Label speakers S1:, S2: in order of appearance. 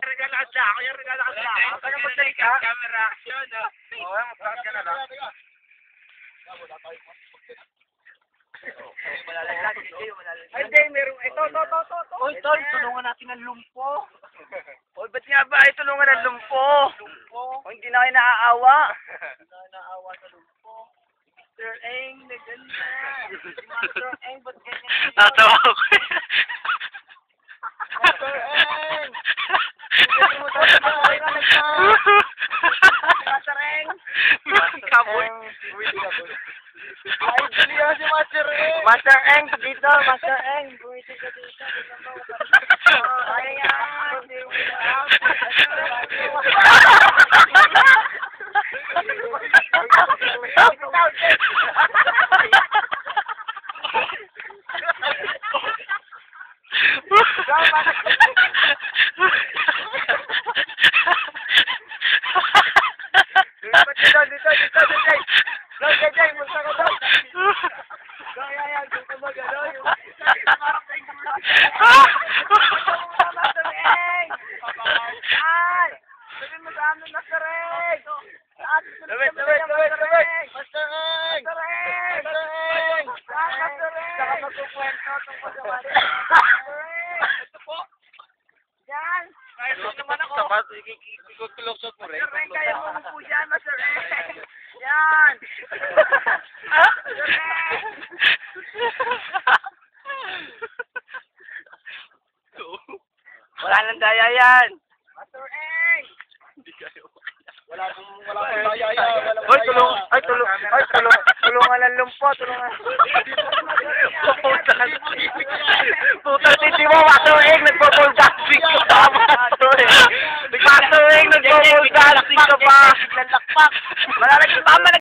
S1: regalakan siya. Ako yung regalakan siya. Baka magdali ka? Camera action, ah. Oo, magdali ka na lang. Ay, hindi, meron. Ito. Oy, tol, tulungan natin ang lumpo. Oy, ba't nga ba? Tulungan ang lumpo. O, hindi na kayo naaawa. Hindi na naaawa sa lumpo. Mr. Eng, na ganda. Mr. Eng, ba't ganyan yun?
S2: Natawa ko.
S1: Mr. Eng! Hindi mo tayo na Master Eng!
S2: Kaboy.
S1: Ay, dali yan si Master Eng!
S2: Master Eng, dito, Master Eng.
S1: Buwiti ka dito. Ayan! Hindi mo lang.
S2: Ikukulosot mo rin.
S1: Master Eng, kaya mo po dyan, Master Eng. Yan. Master Eng.
S2: Wala nang daya yan.
S1: Master Eng.
S2: Wala kang daya yan. Tulungan ang lumpo, tulungan. Puta, hindi mo, Master Eng, nagpo-pole dancing ka pa, Master Eng. Master Eng, nagpo-pole dancing ka pa. Malalagyan pa,